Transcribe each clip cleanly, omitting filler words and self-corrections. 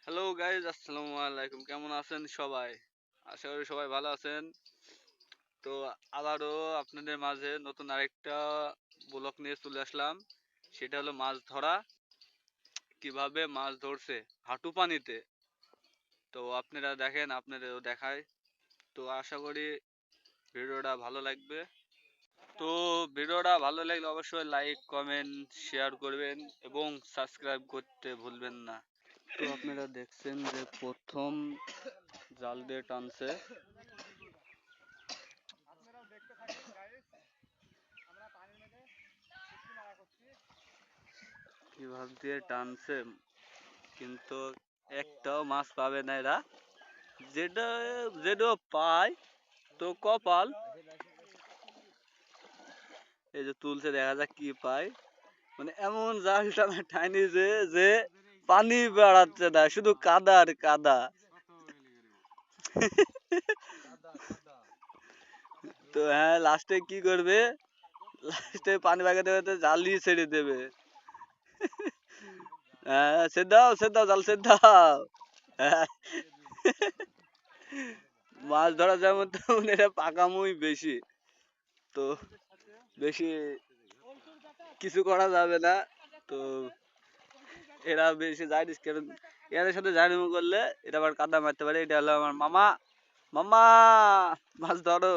Hello guys, আসসালামু আলাইকুম। কেমন আছেন সবাই? আশা করি সবাই ভালো আছেন। তো আবারও আপনাদের মাঝে নতুন আরেকটা ব্লগ নিয়ে চলে আসলাম। সেটা হলো মাছ ধরা, কিভাবে মাছ ধরছে হাঁটু পানিতে। তো আপনারা দেখেন, আপনাদেরও দেখায়। তো আশা করি ভিডিওটা ভালো লাগবে। তো ভিডিওটা ভালো লাগলে অবশ্যই লাইক, কমেন্ট, শেয়ার করবেন এবং সাবস্ক্রাইব করতে ভুলবেন না। তো আপনারা দেখছেন যে প্রথম জাল দিয়ে টানছে, কিভাবে দিয়ে টানছে, কিন্তু একটাও মাছ পাবে না এরা। যেটা যেটা পায় তো কপাল। এই যে তুলছে, দেখা যাক কি পায়। মানে এমন জাল টানা টানি যে যে পানি বেড়াচ্ছে না, শুধু কাদা আর কাদা। তো হ্যাঁ, লাস্টে কি করবে? লাস্টে পানি বাগাতে বাগাতে জালই ছেড়ে দেবে। হ্যাঁ, সেদ্ধ দাও, জাল সেদ্ধ দাও। হ্যাঁ। মাছ ধরা যেমন তেমন এটা পাকামুই বেশি। তো বেশি কিছু করা যাবে না। তো এরা বেশি জানিস কেন, এদের সাথে জানিমু করলে এটা আবার কাদা মারতে পারে। এটা হলো আমার মামা। মামা, মাছ ধরো।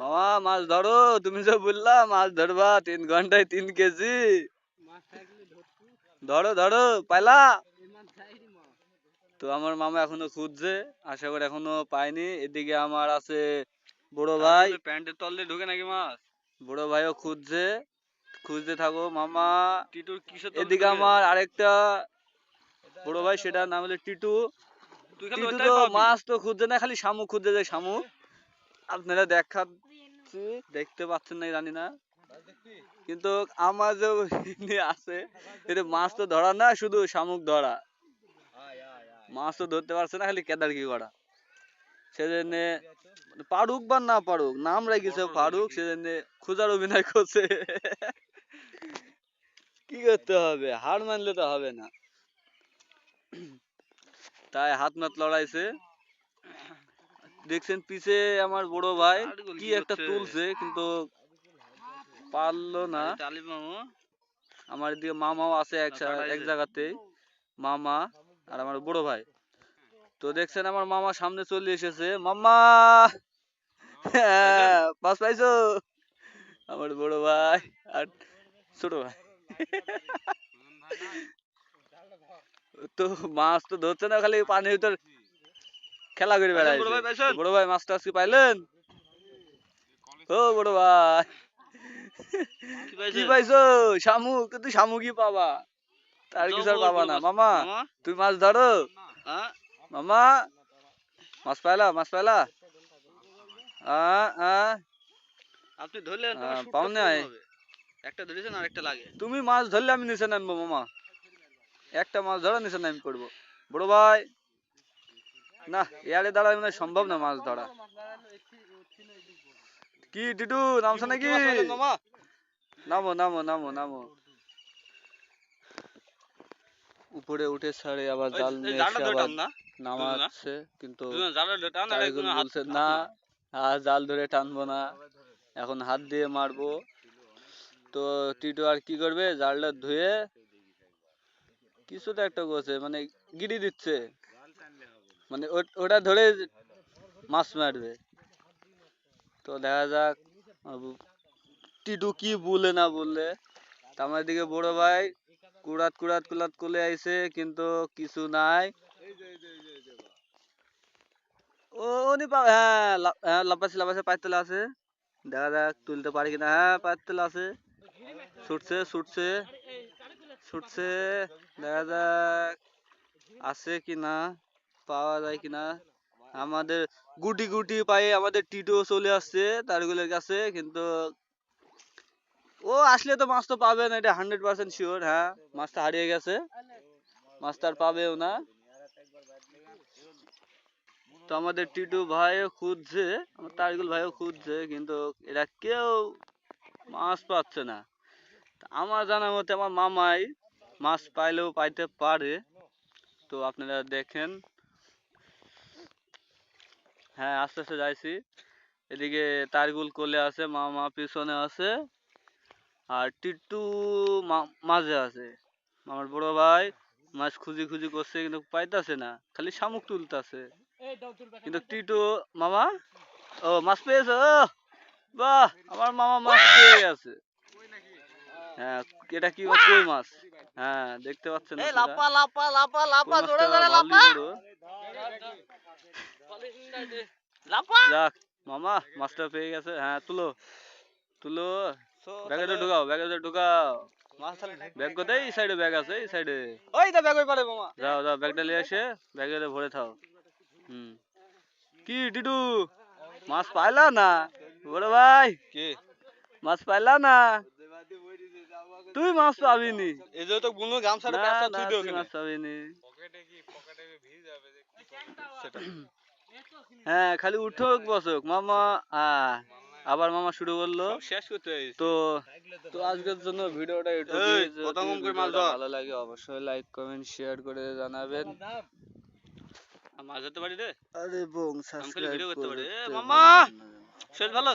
মামা মাছ ধরো, তুমি যে বললা মাছ ধরবা 3 ঘন্টায় 3 কেজি। ধরো ধরো, পাইলা? তো আমার মামা এখনো খুঁজছে, আশা করি এখনো পায়নি। এদিকে আমার আছে বড় ভাই, প্যান্টের তলে ঢুকে নাকি মাছ। বড় ভাইও খুঁজছে, খুঁজতে থাকো মামা। টিটুর কিসের তলে এদিকে ঢুকে? আমার আরেকটা বড় ভাই, সেটার নাম হলো টিটু। টিটু তো মাছ তো খুঁজছে না, খালি শামুক খুঁজতে যায়, শামুক। আপনারা দেখাচ্ছি, দেখতে পাচ্ছেন না জানি না, কিন্তু আমার যে আছে এটা মাছ তো ধরা না, শুধু শামুক ধরা। মাছ তো ধরতে পারছে না, খালি কেদার কি করা। সেজন্য পারুক বা না পারুক, নাম রেখেছে ফারুক, সেজন্য খোঁজার অভিনয় করছে। কি করতে হবে, হার মানলে তো হবে না। তাই হাত নাত লড়াইছে। দেখছেন পিছে আমার বড় ভাই কি একটা তুলছে, কিন্তু পারলো না। আমার এদিকে মামাও আছে এক জায়গাতেই, মামা আর আমার বড় ভাই। তো দেখছেন আমার মামা সামনে চলে এসেছে। মামা, হ্যাঁ, মাছ পাইছো? আমার বড় ভাই আর ছোট ভাই। তো মাছ তো ধরছে না, খালি পানির ভিতর খেলা করে বেড়াইছে। বড় ভাই মাছটা আজকে পাইলেন? ও বড় ভাই, কি পাইছো? শামুক। তো তুই শামুকই পাবা, তার কিছু আর পাবা না। মামা, তুই মাছ ধরো। মামা, মাছ পাইলা? মাছ পাইলা? আপনি ধরলেন পাও নাই? একটা ধরেছেন আর একটা লাগে। তুমি মাছ ধরলে আমি নিচে নামবো মামা। একটা মাছ ধরা নিচে নামি পড়বো। বড় ভাই, না, এয়ারে দাঁড়ায় মানে সম্ভব না মাছ ধরা। কি টিটু, নামছো নাকি? নামো নামো নামো নামো। উপরে উঠে ছাড়ে, আবার জাল নিয়ে এসে আবার নামাচ্ছে, কিন্তু তারিকুল বলছে না, আর জাল ধরে টানবো না, এখন হাত দিয়ে মারবো। তো টিটু আর কি করবে, জালটা ধুয়ে কিছু তো একটা করছে, মানে গিরি দিচ্ছে, মানে ওটা ধরে মাছ মারবে। তো দেখা যাক টিটু কি বলে না বললে। আমার দিকে বড় ভাই কুড়াত কুড়াত কুড়াত কোলে আইছে, কিন্তু কিছু নাই। ও উনি হ্যাঁ, হ্যাঁ, লাফাচ্ছে লাফাচ্ছে, পায়ের তলা আছে। দেখা যাক তুলতে পারি কিনা। হ্যাঁ, পায়ের তলা আছে। ছুটছে ছুটছে ছুটছে, দেখা যাক আছে কিনা, পাওয়া যায় কিনা। আমাদের গুটি গুটি পায়ে আমাদের টিটো চলে আসছে তারগুলোর কাছে, কিন্তু ও আসলে তো মাছ তো পাবে না, এটা 100% শিওর। হ্যাঁ, মাছটা হারিয়ে গেছে, মাছটা আর পাবেও না। তো আমাদের টিটু ভাইও খুঁজছে, আমার তারিকুল ভাইও খুঁজছে, কিন্তু এরা কেউ মাছ পাচ্ছে না। আমার জানার মতে আমার মামাই মাছ পাইলেও পাইতে পারে, তো আপনারা দেখেন। হ্যাঁ আস্তে আস্তে যাইছি। এদিকে তারগুল কোলে আছে, মামা পিছনে আছে, আর টিট্টু মাঝে আছে। আমার বড় ভাই মাছ খুঁজি খুঁজি করছে কিন্তু পাইতাছে না, খালি শামুক তুলতাছে। কিন্তু টিটু মামা, ও মাছ পেয়েছে, ও বাহ, আমার মামা মাছ পেয়ে গেছে। হ্যাঁ এটা কি মাছ? কই মাছ। হ্যাঁ দেখতে পাচ্ছেন আপনারা, কই মাছটা ভালোই বড়। যাক মামা মাছটা পেয়ে গেছে। হ্যাঁ তুলো তুলো, ব্যাগেতে ঢুকাও, ব্যাগেতে ঢুকাও। ব্যাগ কোথায়? এই সাইডে ব্যাগ আছে, এই সাইডে। ওই দা ব্যাগ ওই পারে মামা। যাও যাও ব্যাগটা নিয়ে এসে ব্যাগে ভরে থাও। কি টিটু মাছ পাইলা না? বড় ভাই কি মাছ পাইলা না? তুই মাছ পাবিনি, এই যে তো গুলো গামছাটা পেছাও তুই দে ওখানে, মাছ পাবিনি। পকেটে কি ভিজ যাবে যে কি সেটা। হ্যাঁ খালি উঠোক বসক মামা। আবার মামা শুরু করলো, শেষ করতে হয়েছে। তো তো আজকের জন্য ভিডিওটা এটুকুই। যদি ভালো লাগে অবশ্যই লাইক কমেন্ট শেয়ার করে জানাবেন। মাছ ধরতে পারি রে, আরে বোন সাবস্ক্রাইব করতে পারি মামা। শরীর ভালো?